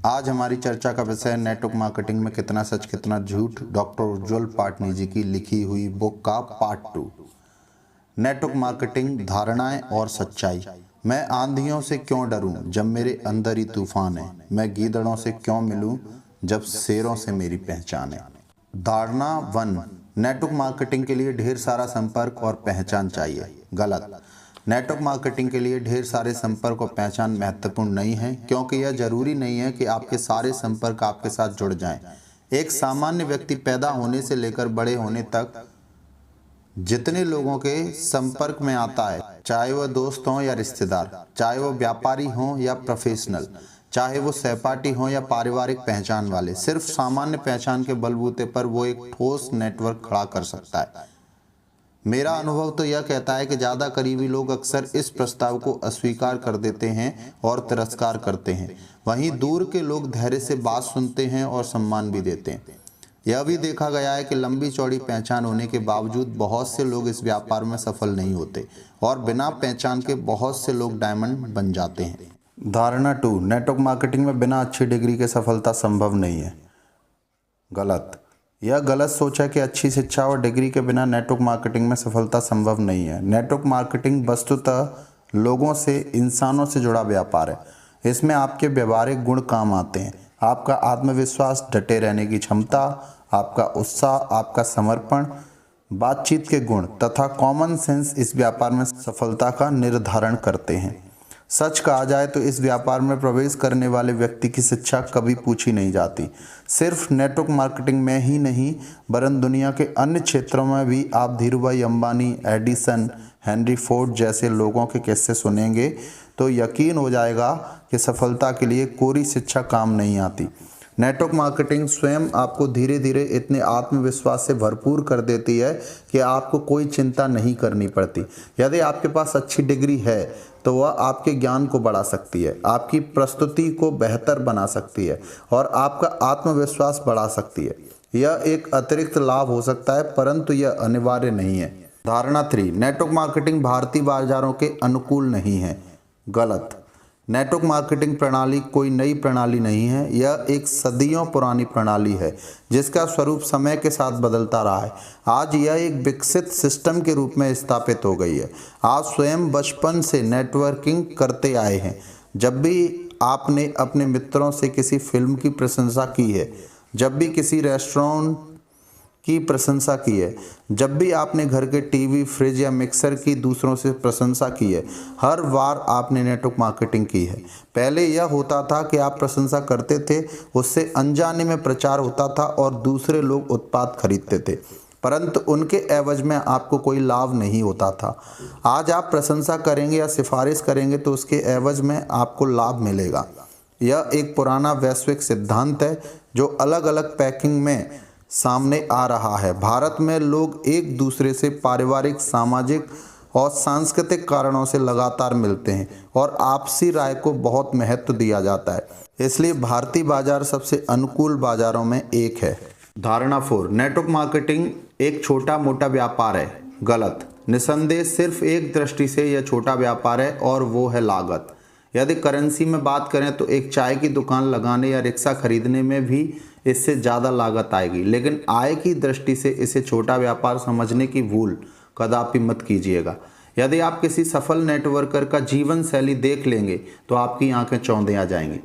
आज हमारी चर्चा का विषय है नेटवर्क मार्केटिंग में कितना सच कितना झूठ, डॉक्टर उज्ज्वल पाटनी जी की लिखी हुई बुक का पार्ट 2। नेटवर्क मार्केटिंग, धारणाएं और सच्चाई। मैं आंधियों से क्यों डरूं जब मेरे अंदर ही तूफान है। मैं गीदड़ों से क्यों मिलूं जब शेरों से मेरी पहचान है। धारणा 1, नेटवर्क मार्केटिंग के लिए ढेर सारा संपर्क और पहचान चाहिए। गलत। नेटवर्क मार्केटिंग के लिए ढेर सारे संपर्क और पहचान महत्वपूर्ण नहीं है, क्योंकि यह जरूरी नहीं है कि आपके सारे संपर्क आपके साथ जुड़ जाएं। एक सामान्य व्यक्ति पैदा होने से लेकर बड़े होने तक जितने लोगों के संपर्क में आता है, चाहे वह दोस्त हों या रिश्तेदार, चाहे वो व्यापारी हों या प्रोफेशनल, चाहे वो सहपाठी हों या पारिवारिक पहचान वाले, सिर्फ सामान्य पहचान के बलबूते पर वो एक ठोस नेटवर्क खड़ा कर सकता है। मेरा अनुभव तो यह कहता है कि ज़्यादा करीबी लोग अक्सर इस प्रस्ताव को अस्वीकार कर देते हैं और तिरस्कार करते हैं। वहीं दूर के लोग धैर्य से बात सुनते हैं और सम्मान भी देते हैं। यह भी देखा गया है कि लंबी चौड़ी पहचान होने के बावजूद बहुत से लोग इस व्यापार में सफल नहीं होते और बिना पहचान के बहुत से लोग डायमंड बन जाते हैं। धारणा 2, नेटवर्क मार्केटिंग में बिना अच्छी डिग्री के सफलता संभव नहीं है। गलत। यह गलत सोच है कि अच्छी शिक्षा और डिग्री के बिना नेटवर्क मार्केटिंग में सफलता संभव नहीं है। नेटवर्क मार्केटिंग वस्तुतः लोगों से, इंसानों से जुड़ा व्यापार है। इसमें आपके व्यवहारिक गुण काम आते हैं। आपका आत्मविश्वास, डटे रहने की क्षमता, आपका उत्साह, आपका समर्पण, बातचीत के गुण तथा कॉमन सेंस इस व्यापार में सफलता का निर्धारण करते हैं। सच कहा जाए तो इस व्यापार में प्रवेश करने वाले व्यक्ति की शिक्षा कभी पूछी नहीं जाती। सिर्फ नेटवर्क मार्केटिंग में ही नहीं, वरन दुनिया के अन्य क्षेत्रों में भी आप Dhirubhai Ambani, Edison, Henry Ford जैसे लोगों के किस्से सुनेंगे तो यकीन हो जाएगा कि सफलता के लिए कोई शिक्षा काम नहीं आती। नेटवर्क मार्केटिंग स्वयं आपको धीरे धीरे इतने आत्मविश्वास से भरपूर कर देती है कि आपको कोई चिंता नहीं करनी पड़ती। यदि आपके पास अच्छी डिग्री है तो वह आपके ज्ञान को बढ़ा सकती है, आपकी प्रस्तुति को बेहतर बना सकती है और आपका आत्मविश्वास बढ़ा सकती है। यह एक अतिरिक्त लाभ हो सकता है, परंतु यह अनिवार्य नहीं है। धारणा 3, नेटवर्क मार्केटिंग भारतीय बाजारों के अनुकूल नहीं है। गलत। नेटवर्क मार्केटिंग प्रणाली कोई नई प्रणाली नहीं है। यह एक सदियों पुरानी प्रणाली है जिसका स्वरूप समय के साथ बदलता रहा है। आज यह एक विकसित सिस्टम के रूप में स्थापित हो गई है। आप स्वयं बचपन से नेटवर्किंग करते आए हैं। जब भी आपने अपने मित्रों से किसी फिल्म की प्रशंसा की है, जब भी किसी रेस्टोरेंट की प्रशंसा की है, जब भी आपने घर के टीवी, फ्रिज या मिक्सर की दूसरों से प्रशंसा की है, हर बार आपने नेटवर्क मार्केटिंग की है। पहले यह होता था कि आप प्रशंसा करते थे, उससे अनजाने में प्रचार होता था और दूसरे लोग उत्पाद खरीदते थे, परंतु उनके एवज में आपको कोई लाभ नहीं होता था। आज आप प्रशंसा करेंगे या सिफारिश करेंगे तो उसके एवज में आपको लाभ मिलेगा। यह एक पुराना वैश्विक सिद्धांत है जो अलग अलग पैकिंग में सामने आ रहा है। भारत में लोग एक दूसरे से पारिवारिक, सामाजिक और सांस्कृतिक कारणों से लगातार मिलते हैं और आपसी राय को बहुत महत्व दिया जाता है। इसलिए भारतीय बाजार सबसे अनुकूल बाजारों में एक है। धारणा 4, नेटवर्क मार्केटिंग एक छोटा मोटा व्यापार है। गलत। निसंदेह सिर्फ एक दृष्टि से यह छोटा व्यापार है और वो है लागत। यदि करेंसी में बात करें तो एक चाय की दुकान लगाने या रिक्शा खरीदने में भी इससे ज़्यादा लागत आएगी, लेकिन आय की दृष्टि से इसे छोटा व्यापार समझने की भूल कदापि मत कीजिएगा। यदि आप किसी सफल नेटवर्कर का जीवन शैली देख लेंगे तो आपकी आंखें चौंधे आ जाएंगी।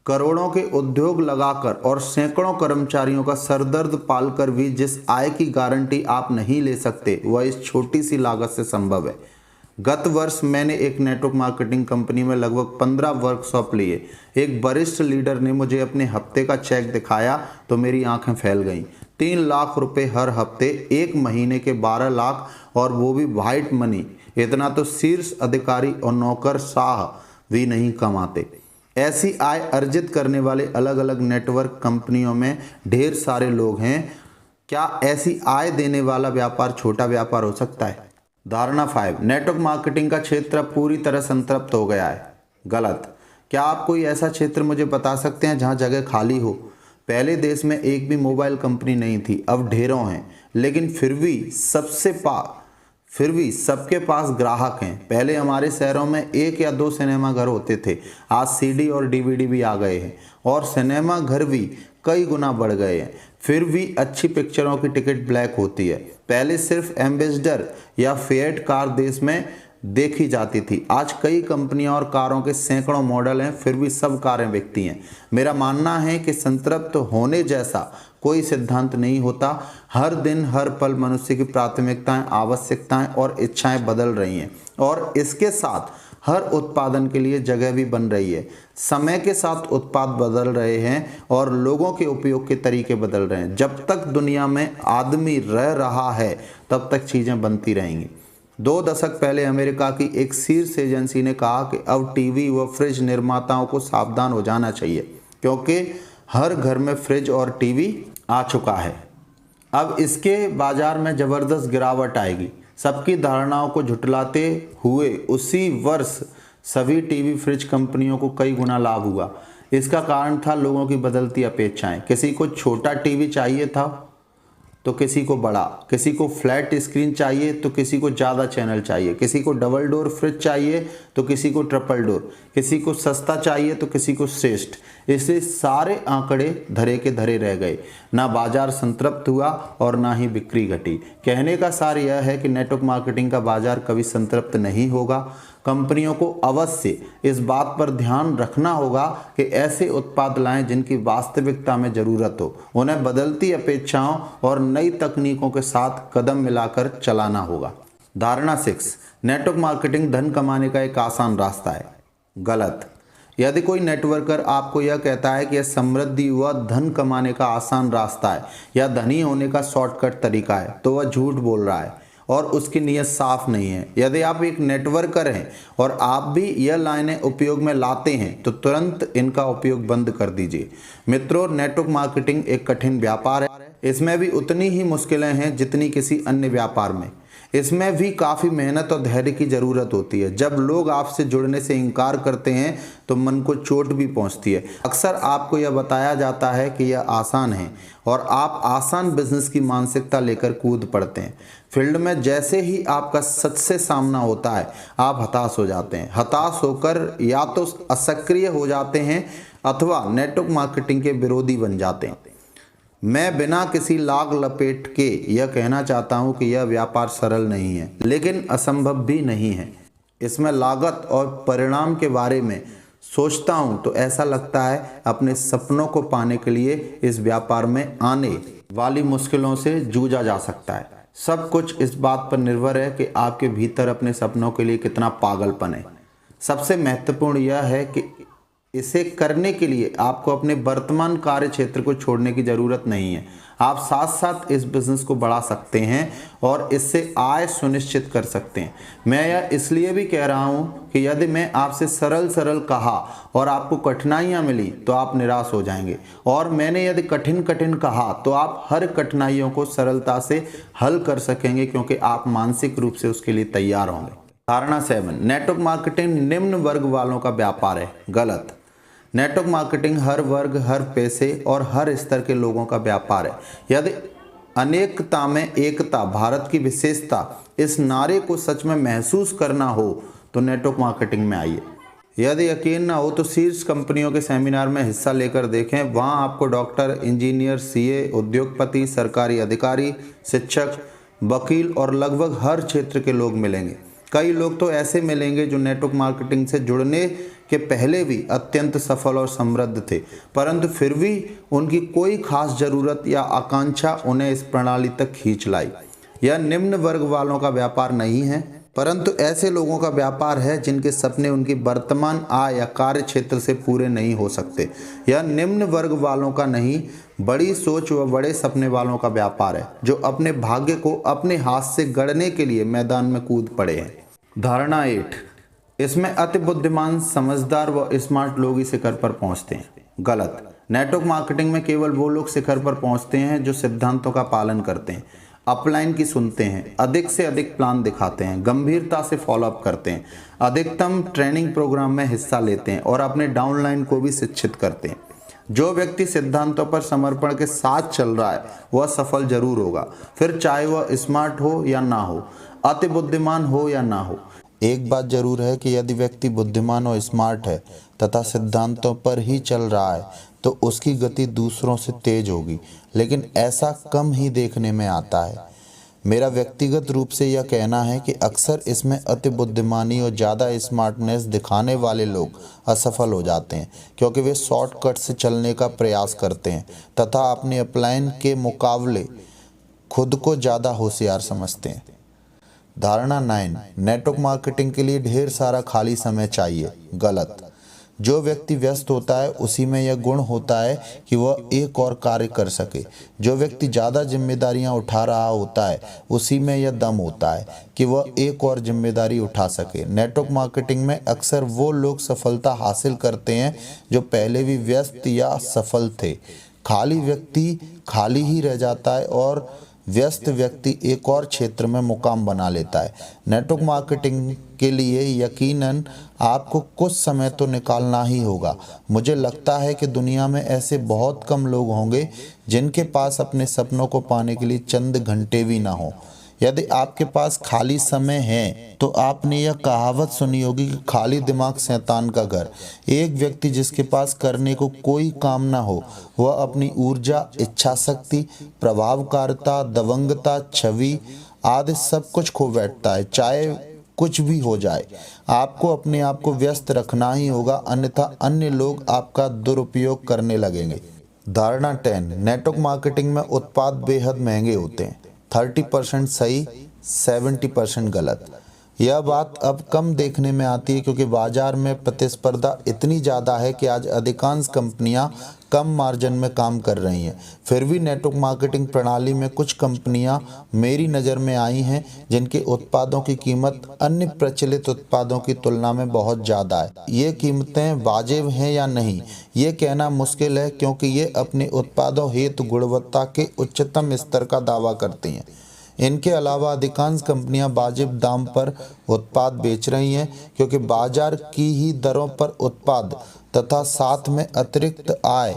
करोड़ों के उद्योग लगाकर और सैकड़ों कर्मचारियों का सरदर्द पालकर भी जिस आय की गारंटी आप नहीं ले सकते वह इस छोटी सी लागत से संभव है। गत वर्ष मैंने एक नेटवर्क मार्केटिंग कंपनी में लगभग 15 वर्कशॉप लिए। एक वरिष्ठ लीडर ने मुझे अपने हफ्ते का चेक दिखाया तो मेरी आंखें फैल गईं। 3 लाख रुपए हर हफ्ते, एक महीने के 12 लाख, और वो भी वाइट मनी। इतना तो शीर्ष अधिकारी और नौकरशाह भी नहीं कमाते। ऐसी आय अर्जित करने वाले अलग अलग नेटवर्क कंपनियों में ढेर सारे लोग हैं। क्या ऐसी आय देने वाला व्यापार छोटा व्यापार हो सकता है? धारणा 5, नेटवर्क मार्केटिंग का क्षेत्र पूरी तरह संतृप्त हो गया है। गलत। क्या आप कोई ऐसा क्षेत्र मुझे बता सकते हैं जहां जगह खाली हो? पहले देश में एक भी मोबाइल कंपनी नहीं थी, अब ढेरों हैं, लेकिन फिर भी सबके पास ग्राहक हैं। पहले हमारे शहरों में 1 या 2 सिनेमा घर होते थे, आज सीडी और डीवीडी भी आ गए हैं और सिनेमा घर भी कई गुना बढ़ गए हैं। फिर भी अच्छी पिक्चरों की टिकट ब्लैक होती है। पहले सिर्फ एम्बेसडर या फिएट कार देश में देखी जाती थी, आज कई कंपनियां और कारों के सैकड़ों मॉडल हैं, फिर भी सब कारें बिकती हैं। मेरा मानना है कि संतृप्त होने जैसा कोई सिद्धांत नहीं होता। हर दिन हर पल मनुष्य की प्राथमिकताएं, आवश्यकताएं और इच्छाएं बदल रही हैं और इसके साथ हर उत्पादन के लिए जगह भी बन रही है। समय के साथ उत्पाद बदल रहे हैं और लोगों के उपयोग के तरीके बदल रहे हैं। जब तक दुनिया में आदमी रह रहा है तब तक चीज़ें बनती रहेंगी। 2 दशक पहले अमेरिका की एक शीर्ष एजेंसी ने कहा कि अब टीवी व फ्रिज निर्माताओं को सावधान हो जाना चाहिए, क्योंकि हर घर में फ्रिज और टीवी आ चुका है। अब इसके बाजार में ज़बरदस्त गिरावट आएगी। सबकी धारणाओं को झुठलाते हुए उसी वर्ष सभी टीवी फ्रिज कंपनियों को कई गुना लाभ हुआ। इसका कारण था लोगों की बदलती अपेक्षाएं। किसी को छोटा टीवी चाहिए था तो किसी को बड़ा, किसी को फ्लैट स्क्रीन चाहिए तो किसी को ज़्यादा चैनल चाहिए, किसी को डबल डोर फ्रिज चाहिए तो किसी को ट्रिपल डोर, किसी को सस्ता चाहिए तो किसी को श्रेष्ठ। इससे सारे आंकड़े धरे के धरे रह गए। ना बाजार संतृप्त हुआ और ना ही बिक्री घटी। कहने का सार यह है कि नेटवर्क मार्केटिंग का बाजार कभी संतृप्त नहीं होगा। कंपनियों को अवश्य इस बात पर ध्यान रखना होगा कि ऐसे उत्पाद लाएं जिनकी वास्तविकता में ज़रूरत हो। उन्हें बदलती अपेक्षाओं और नई तकनीकों के साथ कदम मिलाकर चलाना होगा। धारणा 6, नेटवर्क मार्केटिंग धन कमाने का एक आसान रास्ता है। गलत। यदि कोई नेटवर्कर आपको यह कहता है कि यह समृद्धि व धन कमाने का आसान रास्ता है या धनी होने का शॉर्टकट तरीका है, तो वह झूठ बोल रहा है और उसकी नीयत साफ नहीं है। यदि आप एक नेटवर्कर हैं और आप भी यह लाइनें उपयोग में लाते हैं तो तुरंत इनका उपयोग बंद कर दीजिए। मित्रों, नेटवर्क मार्केटिंग एक कठिन व्यापार है। इसमें भी उतनी ही मुश्किलें हैं जितनी किसी अन्य व्यापार में। इसमें भी काफ़ी मेहनत और धैर्य की ज़रूरत होती है। जब लोग आपसे जुड़ने से इनकार करते हैं तो मन को चोट भी पहुंचती है। अक्सर आपको यह बताया जाता है कि यह आसान है और आप आसान बिजनेस की मानसिकता लेकर कूद पड़ते हैं। फील्ड में जैसे ही आपका सच से सामना होता है आप हताश हो जाते हैं। हताश होकर या तो असक्रिय हो जाते हैं अथवा नेटवर्क मार्केटिंग के विरोधी बन जाते हैं। मैं बिना किसी लाग लपेट के यह कहना चाहता हूं कि यह व्यापार सरल नहीं है, लेकिन असंभव भी नहीं है। इसमें लागत और परिणाम के बारे में सोचता हूं तो ऐसा लगता है अपने सपनों को पाने के लिए इस व्यापार में आने वाली मुश्किलों से जूझा जा सकता है। सब कुछ इस बात पर निर्भर है कि आपके भीतर अपने सपनों के लिए कितना पागलपन है। सबसे महत्वपूर्ण यह है कि इसे करने के लिए आपको अपने वर्तमान कार्य क्षेत्र को छोड़ने की ज़रूरत नहीं है। आप साथ साथ इस बिज़नेस को बढ़ा सकते हैं और इससे आय सुनिश्चित कर सकते हैं। मैं यह इसलिए भी कह रहा हूं कि यदि मैं आपसे सरल कहा और आपको कठिनाइयां मिली तो आप निराश हो जाएंगे, और मैंने यदि कठिन कहा तो आप हर कठिनाइयों को सरलता से हल कर सकेंगे, क्योंकि आप मानसिक रूप से उसके लिए तैयार होंगे। धारणा 7, नेटवर्क मार्केटिंग निम्न वर्ग वालों का व्यापार है। गलत। नेटवर्क मार्केटिंग हर वर्ग, हर पैसे और हर स्तर के लोगों का व्यापार है। यदि अनेकता में एकता भारत की विशेषता, इस नारे को सच में महसूस करना हो तो नेटवर्क मार्केटिंग में आइए। यदि यकीन ना हो तो शीर्ष कंपनियों के सेमिनार में हिस्सा लेकर देखें। वहाँ आपको डॉक्टर, इंजीनियर, सीए, उद्योगपति, सरकारी अधिकारी, शिक्षक, वकील और लगभग हर क्षेत्र के लोग मिलेंगे। कई लोग तो ऐसे मिलेंगे जो नेटवर्क मार्केटिंग से जुड़ने के पहले भी अत्यंत सफल और समृद्ध थे, परंतु फिर भी उनकी कोई खास जरूरत या आकांक्षा उन्हें इस प्रणाली तक खींच लाई। यह निम्न वर्ग वालों का व्यापार नहीं है, परंतु ऐसे लोगों का व्यापार है जिनके सपने उनकी वर्तमान आय या कार्य क्षेत्र से पूरे नहीं हो सकते। यह निम्न वर्ग वालों का नहीं, बड़ी सोच व बड़े सपने वालों का व्यापार है, जो अपने भाग्य को अपने हाथ से गढ़ने के लिए मैदान में कूद पड़े हैं। धारणा 8, इसमें अति बुद्धिमान, समझदार व स्मार्ट लोग ही शिखर पर पहुंचते हैं। गलत। नेटवर्क मार्केटिंग में केवल वो लोग शिखर पर पहुंचते हैं जो सिद्धांतों का पालन करते हैं, अपलाइन की सुनते हैं, अधिक से अधिक प्लान दिखाते हैं, गंभीरता से फॉलोअप करते हैं, अधिकतम ट्रेनिंग प्रोग्राम में हिस्सा लेते हैं और अपने डाउनलाइन को भी शिक्षित करते हैं। जो व्यक्ति सिद्धांतों पर समर्पण के साथ चल रहा है वह सफल जरूर होगा, फिर चाहे वह स्मार्ट हो या ना हो, अति बुद्धिमान हो या ना हो। एक बात जरूर है कि यदि व्यक्ति बुद्धिमान और स्मार्ट है तथा सिद्धांतों पर ही चल रहा है तो उसकी गति दूसरों से तेज होगी, लेकिन ऐसा कम ही देखने में आता है। मेरा व्यक्तिगत रूप से यह कहना है कि अक्सर इसमें अति बुद्धिमानी और ज़्यादा स्मार्टनेस दिखाने वाले लोग असफल हो जाते हैं, क्योंकि वे शॉर्टकट से चलने का प्रयास करते हैं तथा अपने अपलाइन के मुकाबले खुद को ज़्यादा होशियार समझते हैं। धारणा 9, नेटवर्क मार्केटिंग के लिए ढेर सारा खाली समय चाहिए। गलत। जो व्यक्ति व्यस्त होता है उसी में यह गुण होता है कि वह एक और कार्य कर सके। जो व्यक्ति ज़्यादा जिम्मेदारियां उठा रहा होता है उसी में यह दम होता है कि वह एक और जिम्मेदारी उठा सके। नेटवर्क मार्केटिंग में अक्सर वो लोग सफलता हासिल करते हैं जो पहले भी व्यस्त या सफल थे। खाली व्यक्ति खाली ही रह जाता है और व्यस्त व्यक्ति एक और क्षेत्र में मुकाम बना लेता है। नेटवर्क मार्केटिंग के लिए यकीनन आपको कुछ समय तो निकालना ही होगा। मुझे लगता है कि दुनिया में ऐसे बहुत कम लोग होंगे जिनके पास अपने सपनों को पाने के लिए चंद घंटे भी ना हो। यदि आपके पास खाली समय है तो आपने यह कहावत सुनी होगी कि खाली दिमाग शैतान का घर। एक व्यक्ति जिसके पास करने को कोई काम ना हो वह अपनी ऊर्जा, इच्छा शक्ति, प्रभावकारिता, दबंगता, छवि आदि सब कुछ खो बैठता है, चाहे कुछ भी हो जाए। आपको अपने आप को व्यस्त रखना ही होगा, अन्यथा अन्य लोग आपका दुरुपयोग करने लगेंगे। धारणा 10, नेटवर्क मार्केटिंग में उत्पाद बेहद महंगे होते हैं। 30% सही, 70% गलत। यह बात अब कम देखने में आती है क्योंकि बाजार में प्रतिस्पर्धा इतनी ज़्यादा है कि आज अधिकांश कंपनियां कम मार्जिन में काम कर रही हैं। फिर भी नेटवर्क मार्केटिंग प्रणाली में कुछ कंपनियां मेरी नज़र में आई हैं जिनके उत्पादों की कीमत अन्य प्रचलित उत्पादों की तुलना में बहुत ज़्यादा है। ये कीमतें वाजिब हैं या नहीं ये कहना मुश्किल है, क्योंकि ये अपने उत्पादों हेतु गुणवत्ता के उच्चतम स्तर का दावा करती हैं। इनके अलावा अधिकांश कंपनियां वाजिब दाम पर उत्पाद बेच रही हैं क्योंकि बाजार की ही दरों पर उत्पाद तथा साथ में अतिरिक्त आय,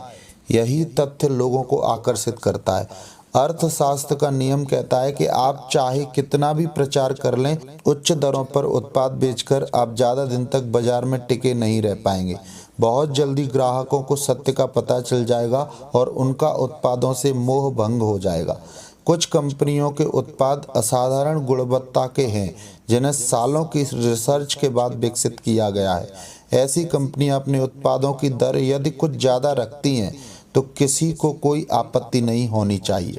यही तथ्य लोगों को आकर्षित करता है। अर्थशास्त्र का नियम कहता है कि आप चाहे कितना भी प्रचार कर लें, उच्च दरों पर उत्पाद बेचकर आप ज़्यादा दिन तक बाजार में टिके नहीं रह पाएंगे। बहुत जल्दी ग्राहकों को सत्य का पता चल जाएगा और उनका उत्पादों से मोह भंग हो जाएगा। कुछ कंपनियों के उत्पाद असाधारण गुणवत्ता के हैं जिन्हें सालों की रिसर्च के बाद विकसित किया गया है। ऐसी कंपनियां अपने उत्पादों की दर यदि कुछ ज़्यादा रखती हैं तो किसी को कोई आपत्ति नहीं होनी चाहिए।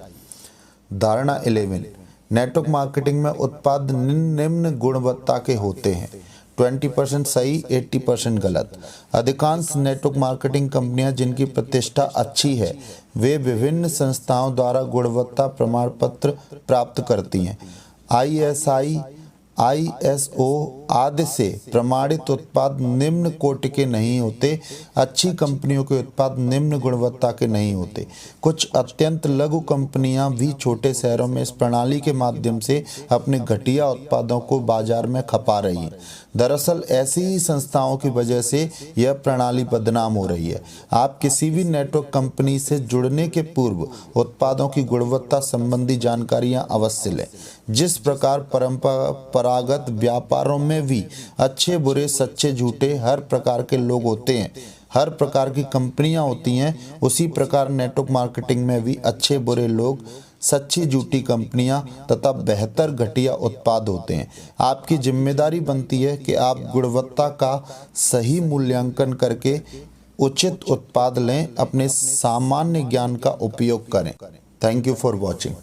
धारणा 11, नेटवर्क मार्केटिंग में उत्पाद निम्न गुणवत्ता के होते हैं। 20% सही, 80% गलत। अधिकांश नेटवर्क मार्केटिंग कंपनियां जिनकी प्रतिष्ठा अच्छी है वे विभिन्न संस्थाओं द्वारा गुणवत्ता प्रमाण पत्र प्राप्त करती हैं। ISI, ISO आदि से प्रमाणित उत्पाद निम्न कोटि के नहीं होते। अच्छी कंपनियों के उत्पाद निम्न गुणवत्ता के नहीं होते। कुछ अत्यंत लघु कंपनियां भी छोटे शहरों में इस प्रणाली के माध्यम से अपने घटिया उत्पादों को बाजार में खपा रही हैं। दरअसल ऐसी ही संस्थाओं की वजह से यह प्रणाली बदनाम हो रही है। आप किसी भी नेटवर्क कंपनी से जुड़ने के पूर्व उत्पादों की गुणवत्ता संबंधी जानकारियां अवश्य लें। जिस प्रकार परंपरागत व्यापारों में भी अच्छे बुरे सच्चे झूठे हर प्रकार के लोग होते हैं, हर प्रकार की कंपनियां होती हैं, उसी प्रकार नेटवर्क मार्केटिंग में भी अच्छे बुरे लोग, सच्ची झूठी कंपनियां तथा बेहतर घटिया उत्पाद होते हैं। आपकी जिम्मेदारी बनती है कि आप गुणवत्ता का सही मूल्यांकन करके उचित उत्पाद लें, अपने सामान्य ज्ञान का उपयोग करें। Thank you for watching.